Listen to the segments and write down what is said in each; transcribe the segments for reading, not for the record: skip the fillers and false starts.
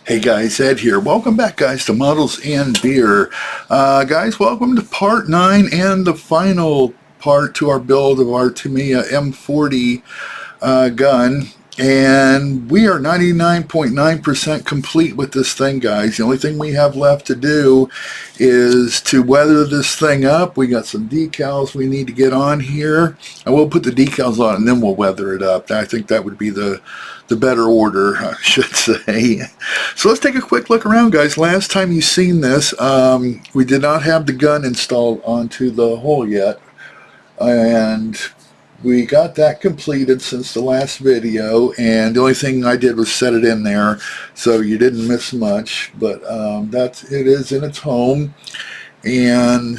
Hey guys, Ed here. Welcome back guys to Models and Beer. Guys, welcome to part 9 and the final part to our build of our Tamiya M40 gun. And we are 99.9% complete with this thing, guys. The only thing we have left to do is to weather this thing up. We got some decals we need to get on here. I will put the decals on and then we'll weather it up. I think that would be the better order, I should say. So let's take a quick look around, guys. Last time you seen this, we did not have the gun installed onto the hull yet. And we got that completed since the last video, and the only thing I did was set it in there, so you didn't miss much. But it is in its home, and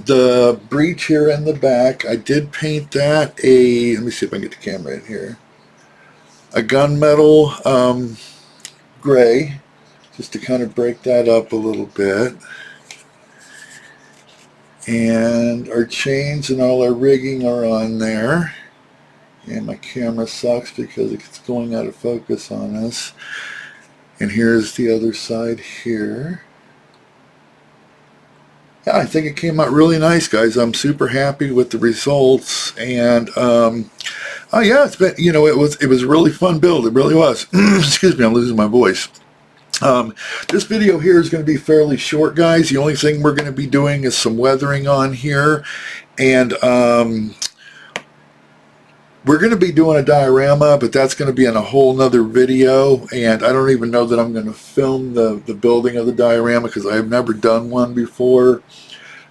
the breech here in the back, I did paint that let me see if I can get the camera in here, a gunmetal gray, just to kind of break that up a little bit. And our chains and all our rigging are on there. And my camera sucks because it's going out of focus on us. And here's the other side here. Yeah, I think it came out really nice, guys. I'm super happy with the results. And oh yeah, it's been, you know, it was a really fun build. It really was. Excuse me, I'm losing my voice. This video here is going to be fairly short, guys. The only thing we're going to be doing is some weathering on here, and we're going to be doing a diorama, but that's going to be in a whole nother video, and I don't even know that I'm going to film the building of the diorama because I've never done one before.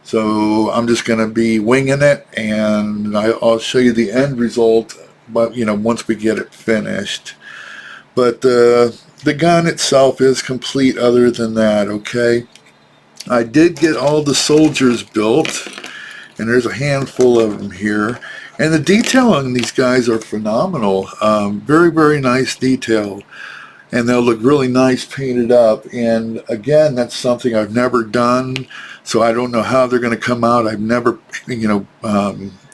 So I'm just going to be winging it, and I'll show you the end result, but you know, once we get it finished. But the gun itself is complete other than that, okay? I did get all the soldiers built, and there's a handful of them here. And the detail on these guys are phenomenal. Very, very nice detail. And they'll look really nice painted up. And again, that's something I've never done, so I don't know how they're going to come out. I've never, you know,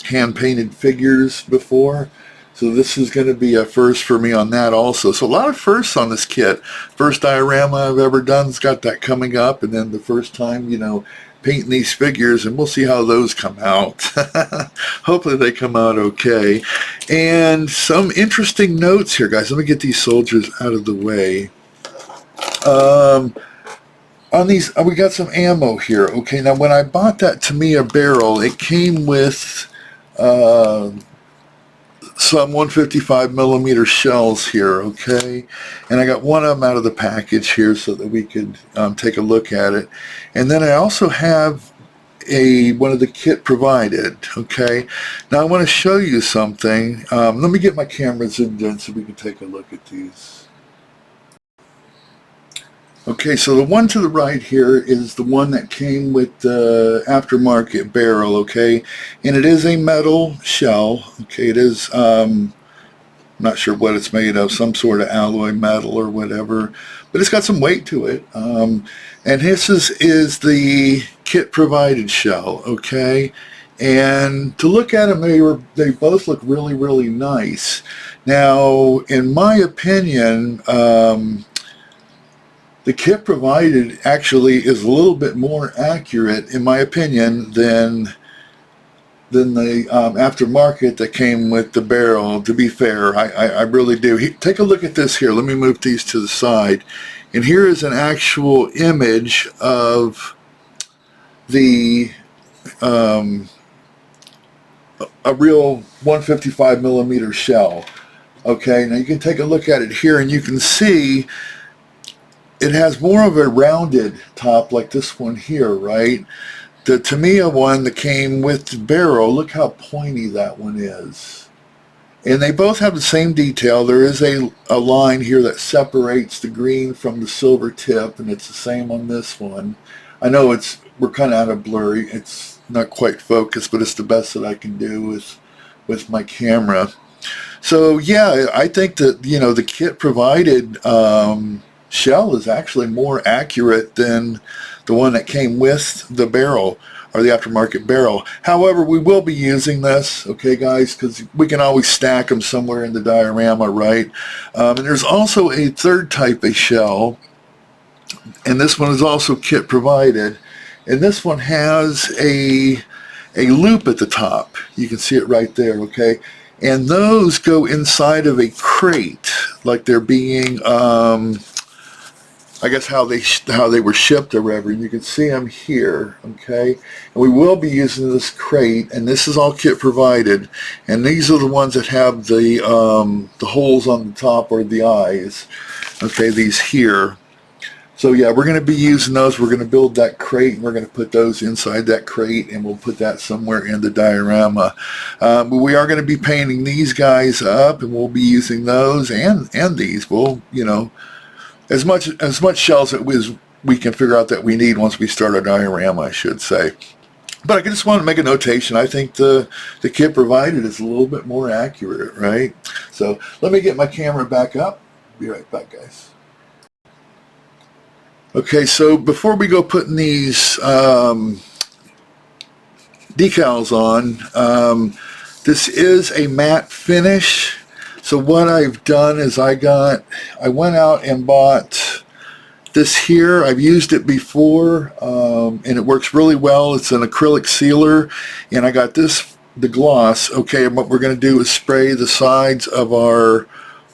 hand-painted figures before. So this is going to be a first for me on that also. So a lot of firsts on this kit. First diorama I've ever done has got that coming up, and then the first time, you know, painting these figures, and we'll see how those come out. Hopefully they come out okay. And some interesting notes here, guys. Let me get these soldiers out of the way. On these, we got some ammo here. Okay, now when I bought that Tamiya barrel, it came with some 155mm shells here, okay? And I got one of them out of the package here so that we could take a look at it. And then I also have one of the kit provided, okay? Now I want to show you something. Let me get my camera zoomed in so we can take a look at these. Okay, so the one to the right here is the one that came with the aftermarket barrel, okay? And it is a metal shell, okay? It is, I'm not sure what it's made of, some sort of alloy metal or whatever, but it's got some weight to it. And this is the kit provided shell, okay? And to look at them, they both look really, really nice. Now, in my opinion, the kit provided actually is a little bit more accurate, in my opinion, than the aftermarket that came with the barrel, to be fair. I really do. Take a look at this here. Let me move these to the side. And here is an actual image of the a real 155mm shell. Okay, now you can take a look at it here, and you can see it has more of a rounded top like this one here, right? The Tamiya one that came with the barrel, look how pointy that one is. And they both have the same detail. There is a line here that separates the green from the silver tip, and it's the same on this one. I know we're kind of out of blurry. It's not quite focused, but it's the best that I can do with my camera. So yeah, I think that, you know, the kit provided shell is actually more accurate than the one that came with the barrel. or the aftermarket barrel. However, we will be using this, okay guys, because we can always stack them somewhere in the diorama, right? And there's also a third type of shell, and this one is also kit provided, and this one has a loop at the top. You can see it right there, okay? And those go inside of a crate, like they're being, I guess how they were shipped or whatever. You can see them here, okay? And we will be using this crate, and this is all kit provided. And these are the ones that have the holes on the top, or the eyes, okay? These here. So yeah, we're going to be using those. We're going to build that crate, and we're going to put those inside that crate, and we'll put that somewhere in the diorama. But we are going to be painting these guys up, and we'll be using those and these. We'll, you know, as much shells as we can figure out that we need once we start our diorama, I should say. But I just want to make a notation. I think the kit provided is a little bit more accurate, right? So let me get my camera back up. Be right back, guys. Okay, so before we go putting these decals on, this is a matte finish. So what I've done is I went out and bought this here. I've used it before, and it works really well. It's an acrylic sealer, and I got the gloss. Okay, and what we're going to do is spray the sides of our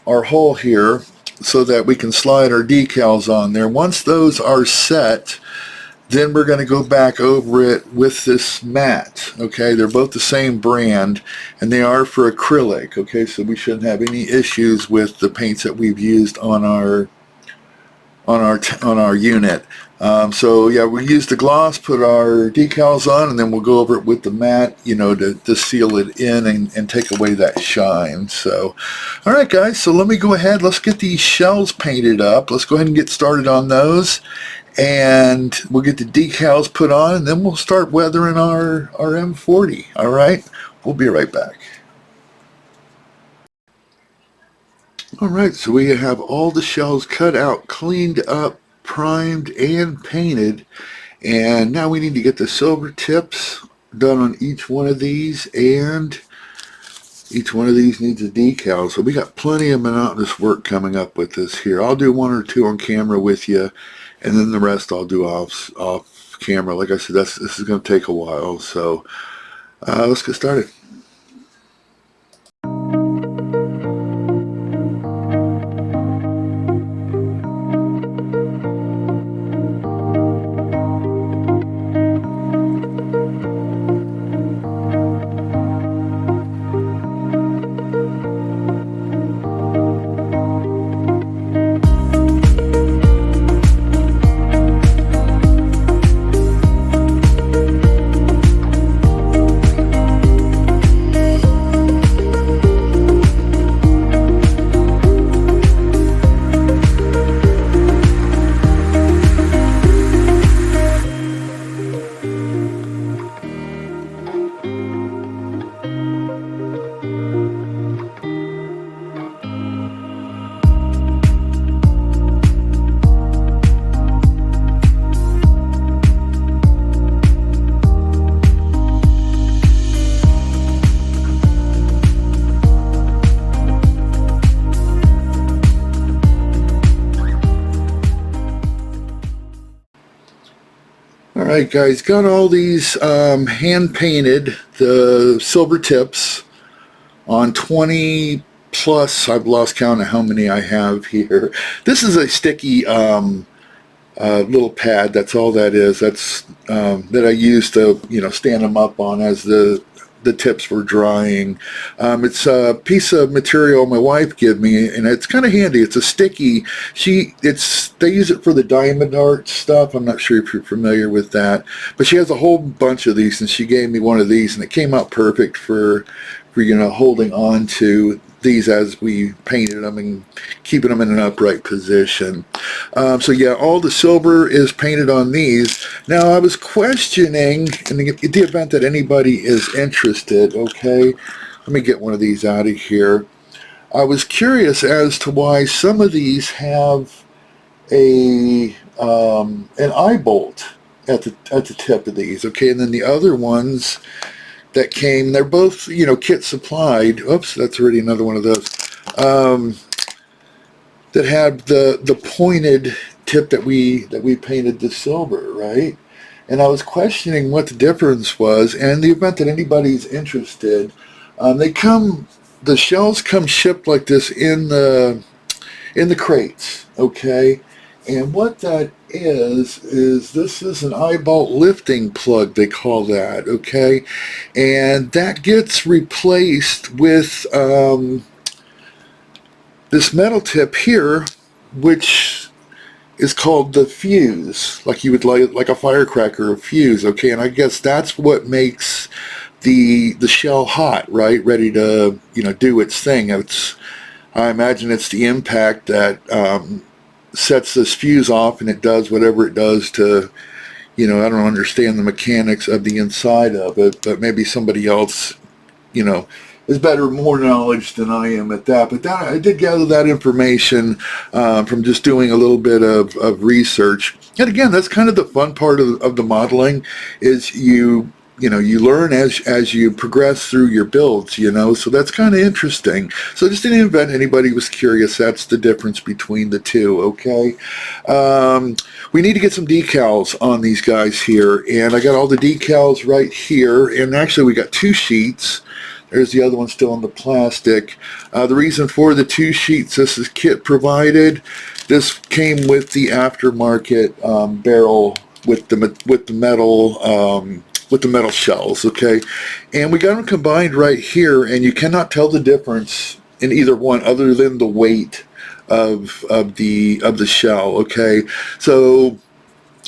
hole here, so that we can slide our decals on there. Once those are set, then we're going to go back over it with this matte. Okay, they're both the same brand, and they are for acrylic. Okay, so we shouldn't have any issues with the paints that we've used on our unit. So yeah, we use the gloss, put our decals on, and then we'll go over it with the matte, you know, to seal it in and take away that shine. So, all right, guys. So let me go ahead. Let's get these shells painted up. Let's go ahead and get started on those, and we'll get the decals put on, and then we'll start weathering our M40. All right. We'll be right back. Alright, so we have all the shells cut out, cleaned up, primed, and painted. And now we need to get the silver tips done on each one of these, and each one of these needs a decal. So we got plenty of monotonous work coming up with this here. I'll do one or two on camera with you, and then the rest I'll do off camera. Like I said, this is going to take a while. So let's get started. Alright guys, got all these hand painted, the silver tips on 20 plus. I've lost count of how many I have here. This is a sticky little pad. That's all that is. That's that I used to, you know, stand them up on as the tips were drying. It's a piece of material my wife gave me, and it's kind of handy. It's a sticky. They use it for the diamond art stuff. I'm not sure if you're familiar with that, but she has a whole bunch of these, and she gave me one of these, and it came out perfect for you know, holding on to these as we painted them and keeping them in an upright position. So yeah, all the silver is painted on these. Now I was questioning, in the event that anybody is interested, okay, let me get one of these out of here. I was curious as to why some of these have an eye bolt at the tip of these. Okay, and then the other ones that came, they're both, you know, kit supplied. Oops, that's already another one of those. That had the pointed tip that we painted the silver, right? And I was questioning what the difference was. And in the event that anybody's interested, the shells come shipped like this in the crates, okay? And what that is this is an eyebolt lifting plug, they call that, okay? And that gets replaced with this metal tip here, which is called the fuse, like you would like a firecracker, a fuse, okay? And I guess that's what makes the shell hot, right? Ready to, you know, do its thing. I imagine it's the impact that sets this fuse off, and it does whatever it does to, you know, I don't understand the mechanics of the inside of it, but maybe somebody else, you know, is more knowledge than I am at that. But I did gather that information from just doing a little bit of research. And again, that's kind of the fun part of the modeling, is you learn as you progress through your builds, you know, so that's kind of interesting. So just in the event anybody was curious, that's the difference between the two, okay? We need to get some decals on these guys here, and I got all the decals right here, and actually we got 2 sheets. There's the other one still in the plastic. The reason for the 2 sheets, this is kit provided. This came with the aftermarket barrel with the metal shells, okay? And we got them combined right here, and you cannot tell the difference in either one other than the weight of the shell, okay? So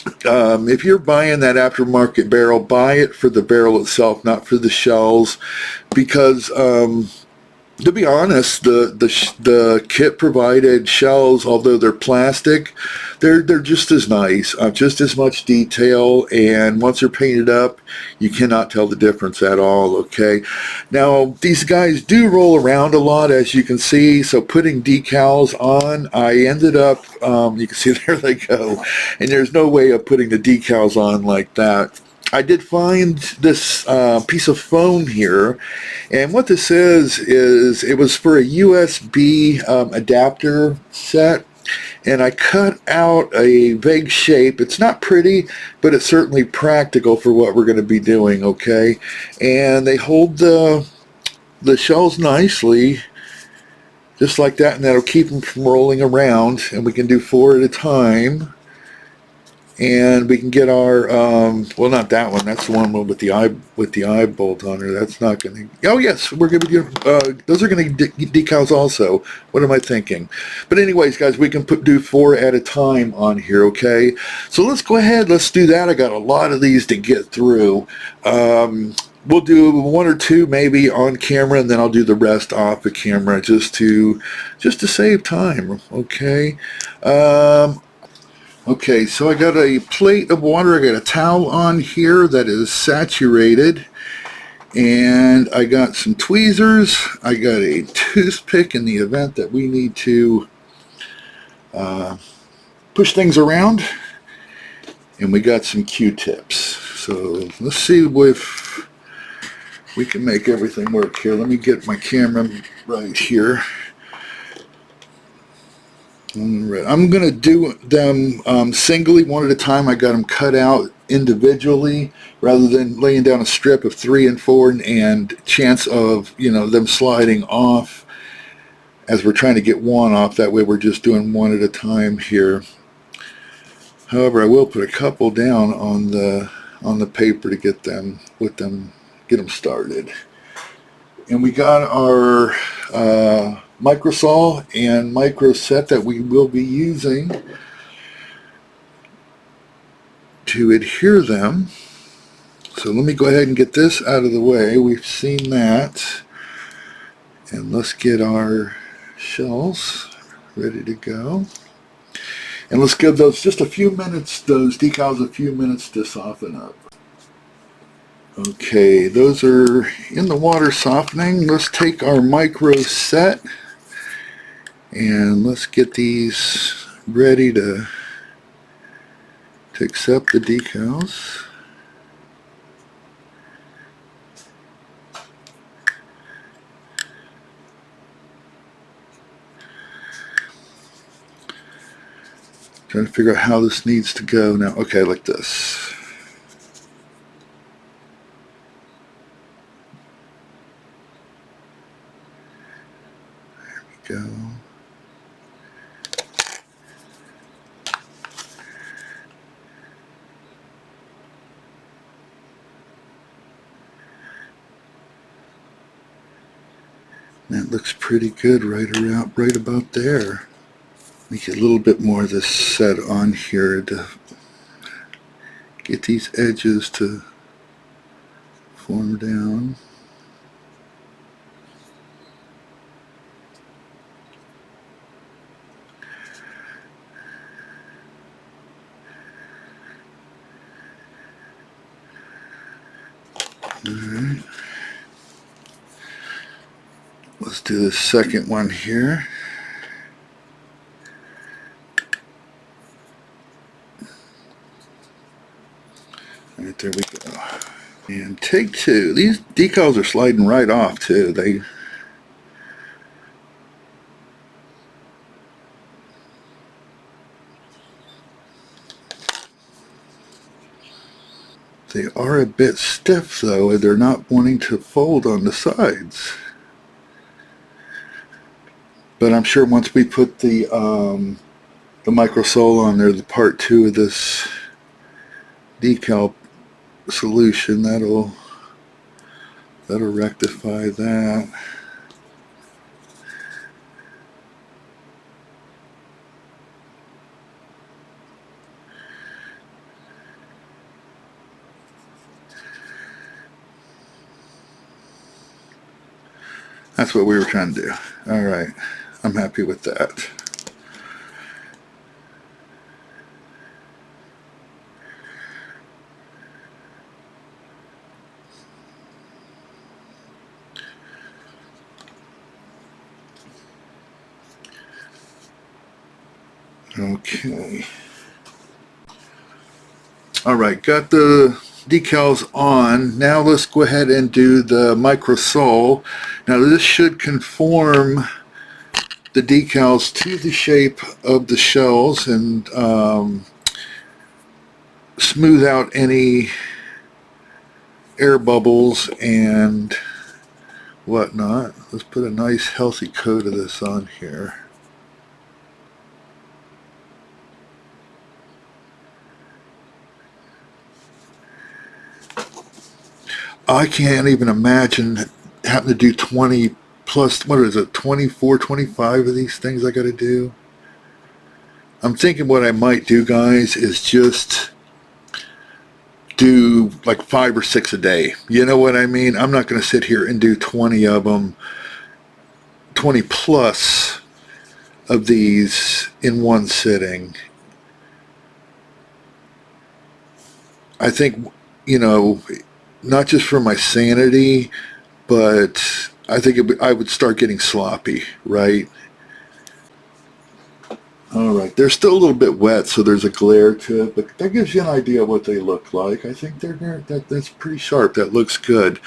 if you're buying that aftermarket barrel, buy it for the barrel itself, not for the shells, because to be honest, the kit provided shells, although they're plastic, they're just as nice, just as much detail, and once they're painted up, you cannot tell the difference at all, okay? Now, these guys do roll around a lot, as you can see, so putting decals on, I ended up, you can see there they go, and there's no way of putting the decals on like that. I did find this piece of foam here, and what this is it was for a USB adapter set, and I cut out a vague shape. It's not pretty, but it's certainly practical for what we're going to be doing, okay? And they hold the shells nicely, just like that, and that'll keep them from rolling around, and we can do 4 at a time. And we can get our well, not that one, that's the one with the eye bolt on her. That's not going to, oh yes, we're going to get those are going to get decals also. What am I thinking? But anyways, guys, we can do 4 at a time on here, okay? So let's go ahead, let's do that. I got a lot of these to get through. We'll do 1 or 2 maybe on camera, and then I'll do the rest off the camera just to save time, okay? Okay, so I got a plate of water. I got a towel on here that is saturated, and I got some tweezers. I got a toothpick in the event that we need to push things around, and we got some Q-tips. So let's see if we can make everything work here. Let me get my camera right here. I'm going to do them singly, 1 at a time. I got them cut out individually rather than laying down a strip of 3 and 4 and chance of, you know, them sliding off as we're trying to get one off. That way we're just doing 1 at a time here. However, I will put a couple down on the paper to get them started. And we got our micro saw and micro set that we will be using to adhere them. So let me go ahead and get this out of the way. We've seen that, and let's get our shells ready to go, and let's give those just a few minutes, those decals a few minutes to soften up. Okay, those are in the water softening. Let's take our micro set and let's get these ready to to accept the decals. Trying to figure out how this needs to go now. Okay, like this. There we go. That looks pretty good right about there. Make a little bit more of this set on here to get these edges to form down. Alright. Let's do the second one here. Alright, there we go. And take two. These decals are sliding right off too. They are a bit stiff though, they're not wanting to fold on the sides. But I'm sure once we put the microsole on there, the part 2 of this decal solution, that'll rectify that. That's what we were trying to do. Alright, I'm happy with that. Okay. Alright, got the decals on. Now let's go ahead and do the microsole. Now this should conform the decals to the shape of the shells and smooth out any air bubbles and whatnot. Let's put a nice healthy coat of this on here. I can't even imagine having to do 20 plus, what is it, 24, 25 of these things I got to do. I'm thinking what I might do, guys, is just do like 5 or 6 a day. You know what I mean? I'm not going to sit here and do 20 of them, 20 plus of these in one sitting. I think, you know, not just for my sanity, but I think I would start getting sloppy, right? Alright, they're still a little bit wet, so there's a glare to it, but that gives you an idea of what they look like. I think that's pretty sharp. That looks good.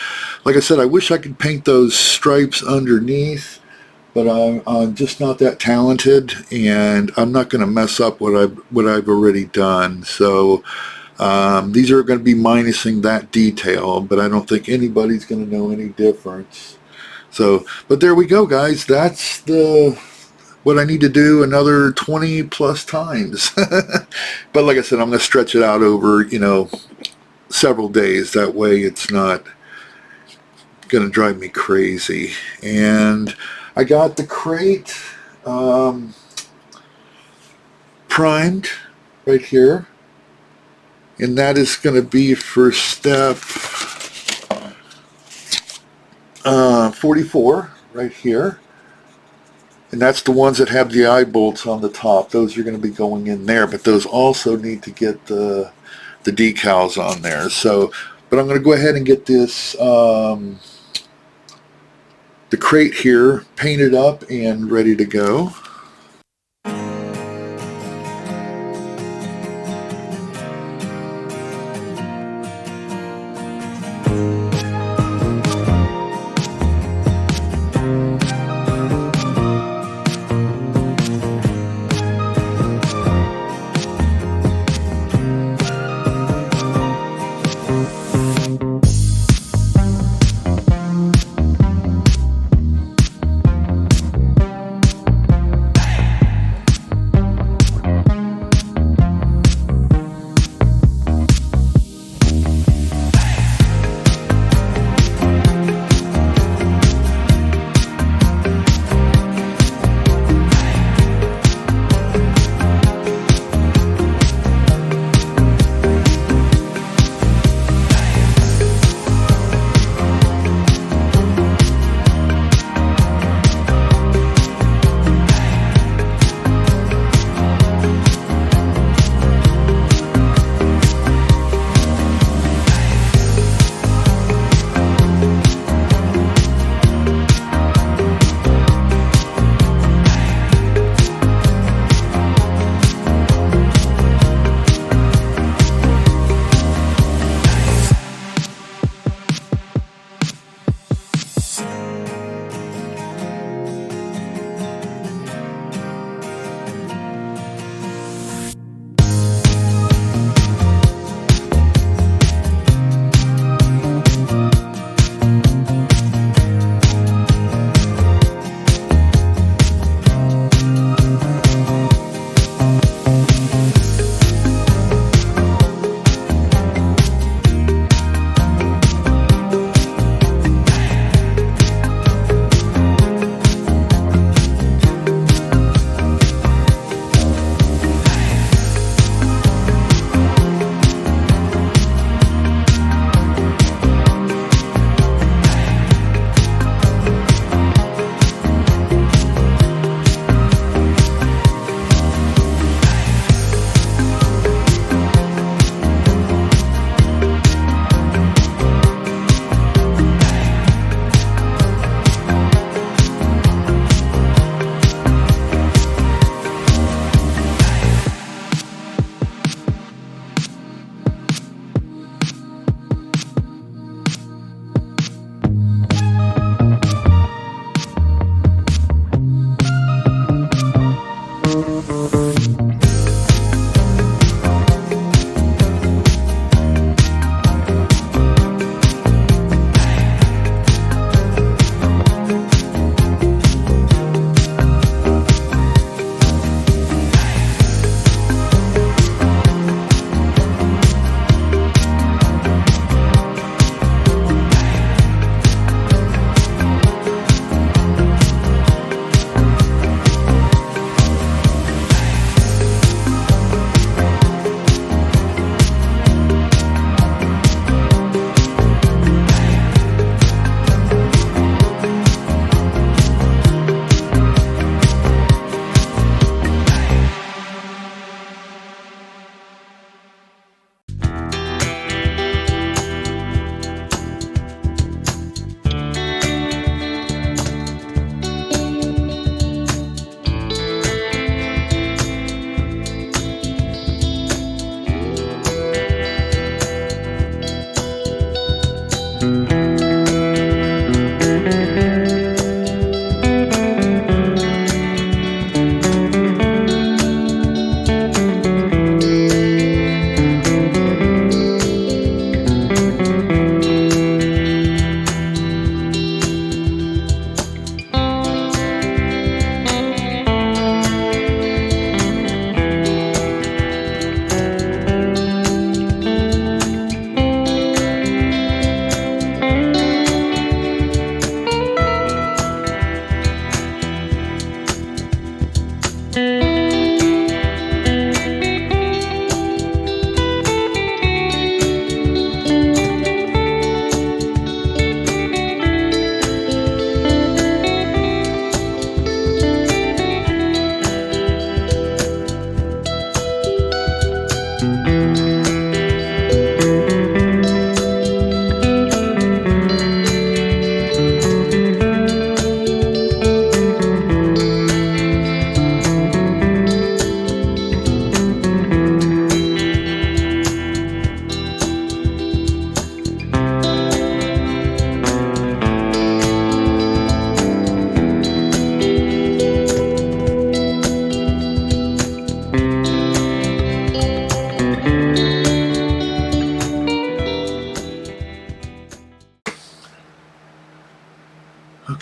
Like I said, I wish I could paint those stripes underneath, but I'm just not that talented, and I'm not going to mess up what I've already done. So these are going to be minusing that detail, but I don't think anybody's going to know any difference. So, but there we go, guys. That's what I need to do another 20 plus times. But like I said, I'm going to stretch it out over, you know, several days. That way it's not going to drive me crazy. And I got the crate primed right here. And that is going to be for step 44 right here. And that's the ones that have the eye bolts on the top. Those are going to be going in there, but those also need to get the decals on there. So, but I'm going to go ahead and get this the crate here painted up and ready to go.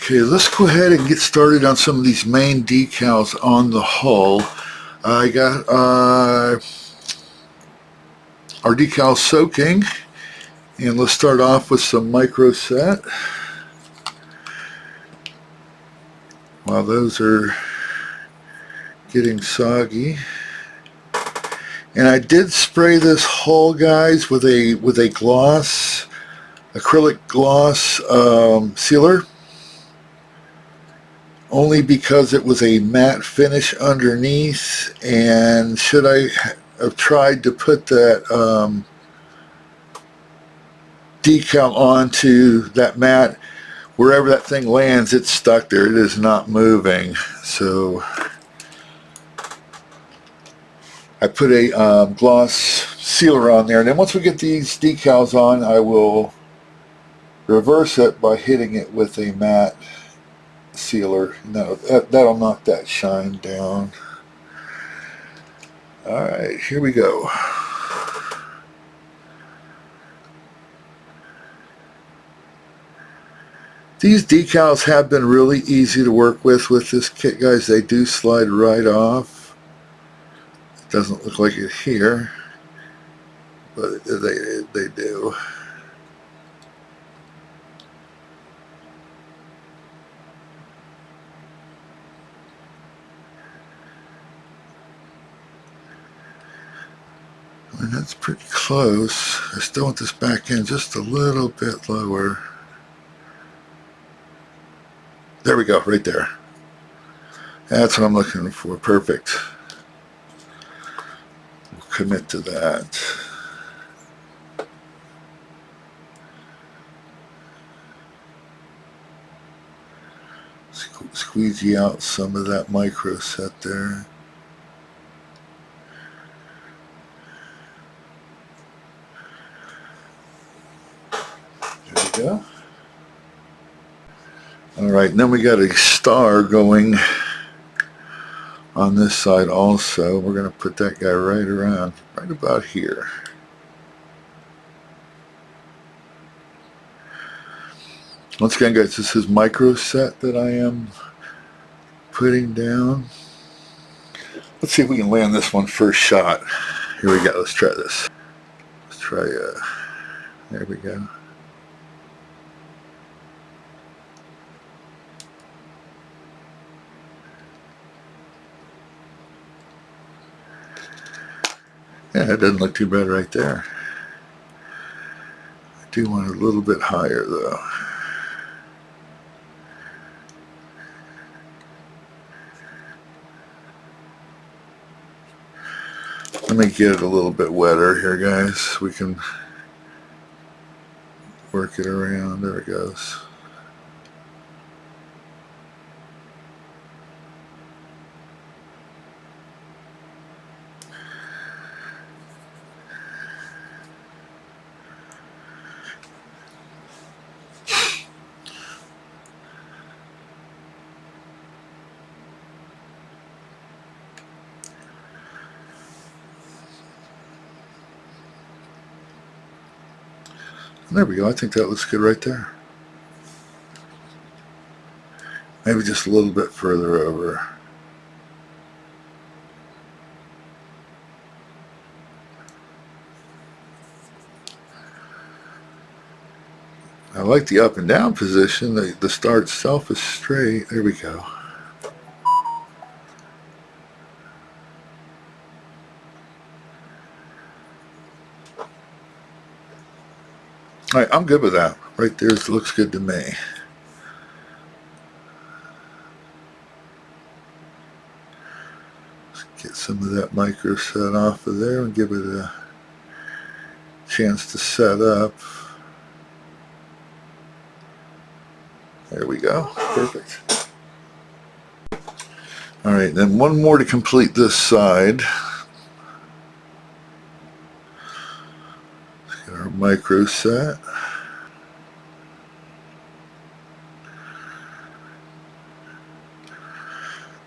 Okay, let's go ahead and get started on some of these main decals on the hull. I got our decals soaking, and let's start off with some micro set. While those are getting soggy. And I did spray this hull, guys, with a gloss, acrylic gloss sealer, only because it was a matte finish underneath, and should I have tried to put that decal onto that matte, wherever that thing lands, it's stuck there. It is not moving. So I put a gloss sealer on there, and then once we get these decals on, I will reverse it by hitting it with a matte sealer. That'll knock that shine down. Alright, here we go. These decals have been really easy to work with this kit, guys. They do slide right off. It doesn't look like it here, but they do. And that's pretty close. I still want this back in just a little bit lower. There we go, right there. That's what I'm looking for. Perfect. We'll commit to that. Squeegee out some of that micro set there. There we go. Alright, and then we got a star going on this side also. We're going to put that guy right around, right about here. Once again, guys, this is micro set that I am putting down. Let's see if we can land this one first shot. Here we go. Let's try this. Let's try, there we go. Yeah, it doesn't look too bad right there. I do want it a little bit higher though. Let me get it a little bit wetter here, guys. We can work it around. There it goes. There we go. I think that looks good right there. Maybe just a little bit further over. I like the up and down position. The star itself is straight. There we go. All right, I'm good with that. Right there looks good to me. Let's get some of that micro set off of there and give it a chance to set up. There we go. Perfect. All right, then one more to complete this side. Let's get our micro set.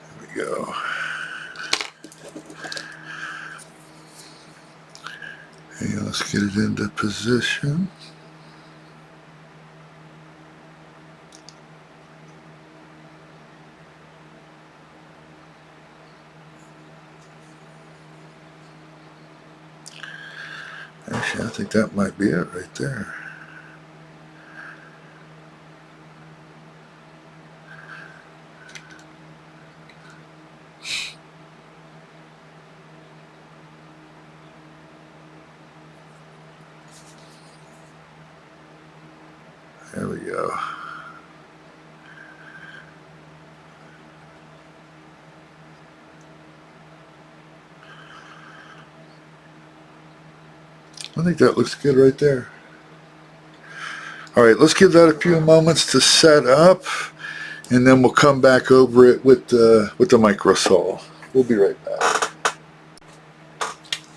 There we go. Okay, let's get it into position. Actually, I think that might be it right there. There we go. I think that looks good right there. All right, let's give that a few moments to set up, and then we'll come back over it with the micro sole. We'll be right back.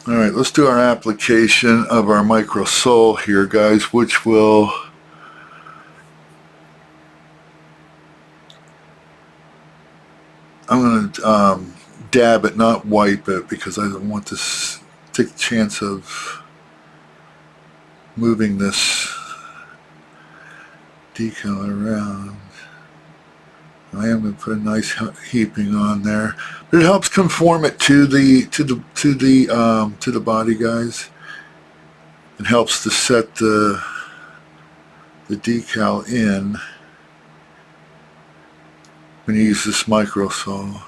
All right, let's do our application of our micro sole here, guys, which will I'm going to dab it, not wipe it, because I don't want to take the chance of moving this decal around. I am going to put a nice heaping on there, but it helps conform it to the body, guys. It helps to set the decal in when you use this micro sole,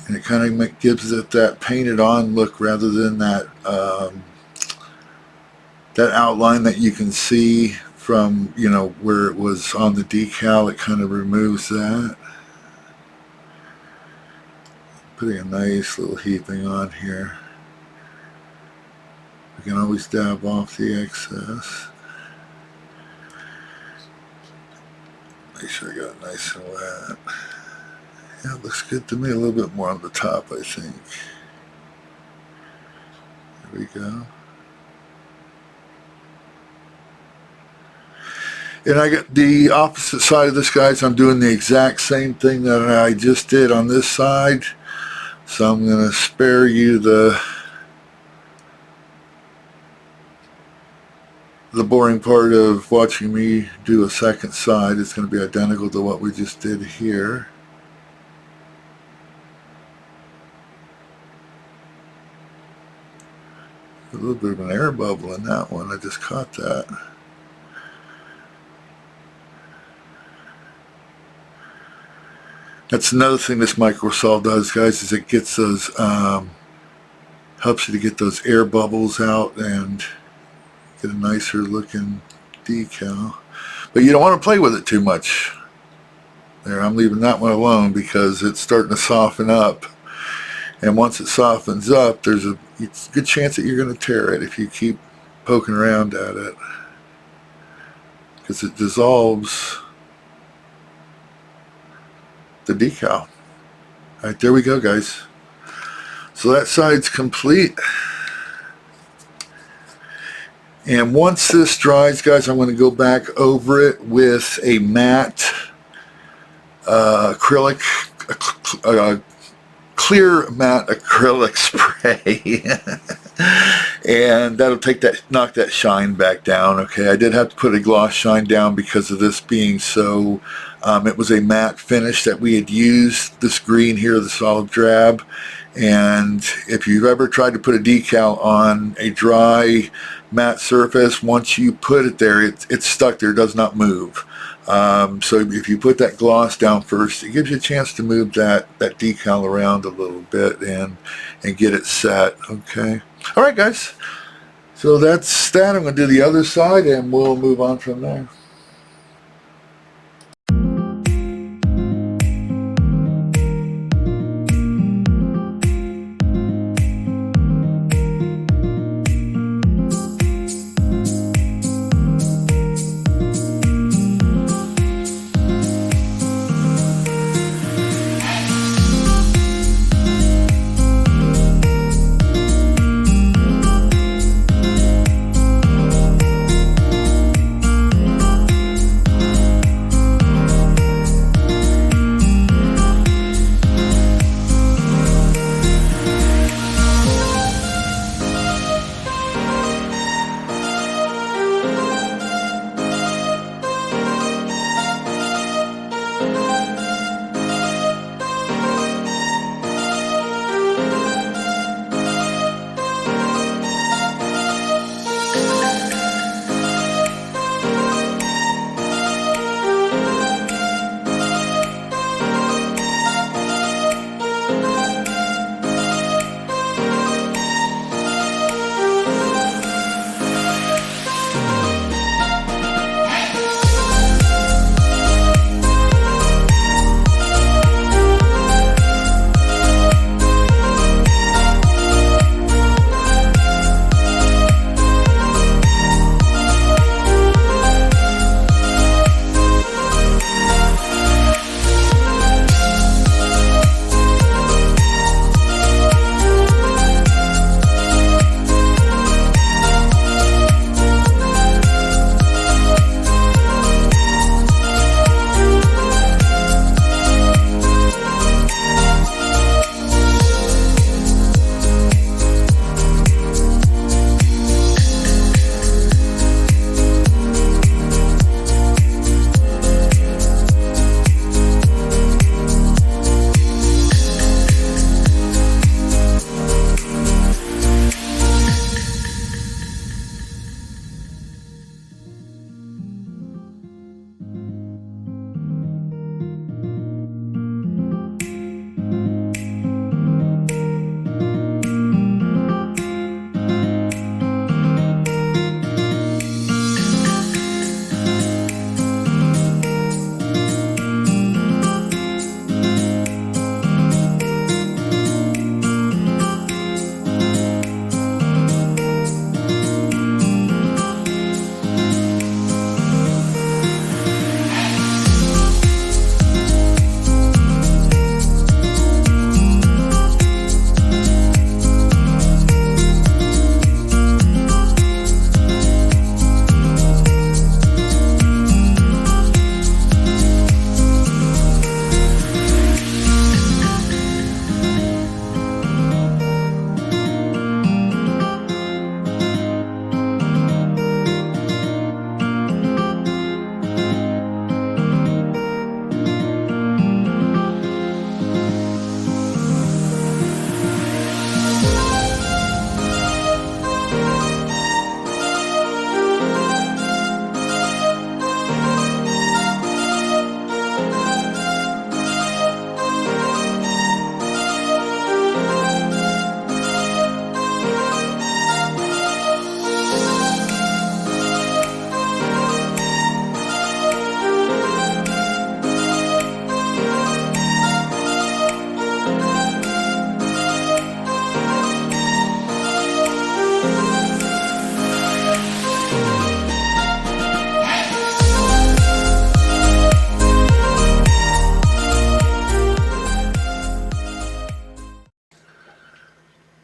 and it kind of gives it that painted on look rather than that that outline that you can see from, you know, where it was on the decal. It kind of removes that. Putting a nice little heaping on here. We can always dab off the excess. Make sure I got it nice and wet. Yeah, it looks good to me. A little bit more on the top, I think. There we go. And I got the opposite side of this, guys. I'm doing the exact same thing that I just did on this side. So I'm going to spare you the boring part of watching me do a second side. It's going to be identical to what we just did here. A little bit of an air bubble in that one. I just caught that. That's another thing this microsaw does, guys, is it gets those, helps you to get those air bubbles out and get a nicer looking decal. But you don't want to play with it too much. There, I'm leaving that one alone because it's starting to soften up. And once it softens up, it's a good chance that you're going to tear it if you keep poking around at it. Because it dissolves the decal. Alright, there we go, guys. So that side's complete. And once this dries, guys, I'm going to go back over it with a matte acrylic, clear matte acrylic spray. And that'll knock that shine back down. Okay, I did have to put a gloss shine down because of this being so, it was a matte finish that we had used, this green here, the solid drab. And if you've ever tried to put a decal on a dry matte surface, once you put it there, it's stuck there, it does not move. So if you put that gloss down first, it gives you a chance to move that decal around a little bit and get it set. Okay. All right, guys. So that's that. I'm going to do the other side and we'll move on from there.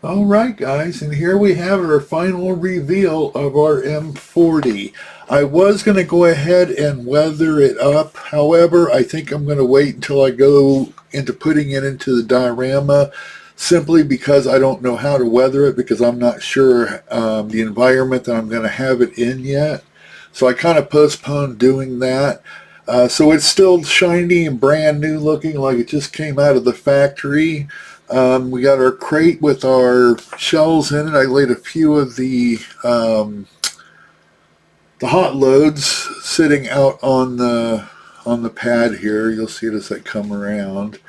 All right, guys, and here we have our final reveal of our M40. I was going to go ahead and weather it up. However, I think I'm going to wait until I go into putting it into the diorama, simply because I don't know how to weather it, because I'm not sure the environment that I'm going to have it in yet. So I kind of postponed doing that. So it's still shiny and brand new looking, like it just came out of the factory. We got our crate with our shells in it. I laid a few of the hot loads sitting out on the pad here. You'll see it as I come around.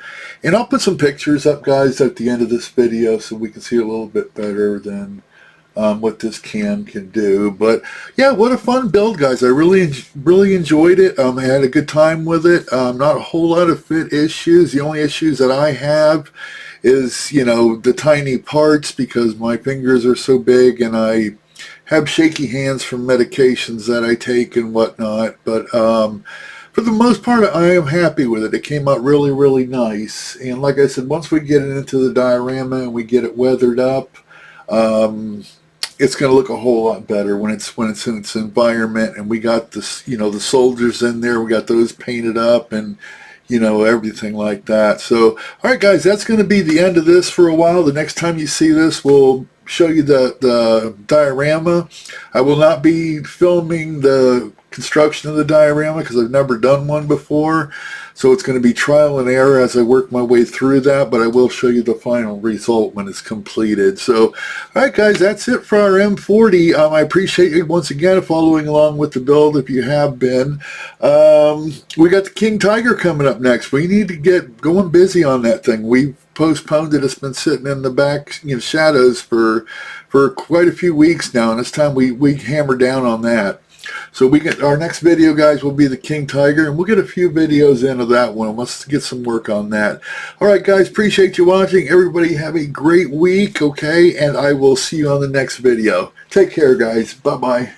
And I'll put some pictures up, guys, at the end of this video so we can see a little bit better than what this can do. But yeah, what a fun build, guys. I really enjoyed it. I had a good time with it. Not a whole lot of fit issues. The only issues that I have is, you know, the tiny parts, because my fingers are so big and I have shaky hands from medications that I take and whatnot. But for the most part, I am happy with it. It came out really nice. And like I said, once we get it into the diorama and we get it weathered up, it's going to look a whole lot better when it's in its environment. And we got this, you know, the soldiers in there. We got those painted up and, you know, everything like that. So, all right, guys, that's going to be the end of this for a while. The next time you see this, we'll show you the diorama. I will not be filming the construction of the diorama because I've never done one before. So it's going to be trial and error as I work my way through that, but I will show you the final result when it's completed. So, all right, guys, that's it for our M40. I appreciate you once again following along with the build if you have been. We got the King Tiger coming up next. We need to get going busy on that thing. We've postponed it. It's been sitting in the back, you know, shadows for quite a few weeks now, and it's time we hammer down on that. So we get our next video, guys, will be the King Tiger, and we'll get a few videos into that one. Let's get some work on that. All right, guys, appreciate you watching. Everybody have a great week, okay? And I will see you on the next video. Take care, guys. Bye-bye.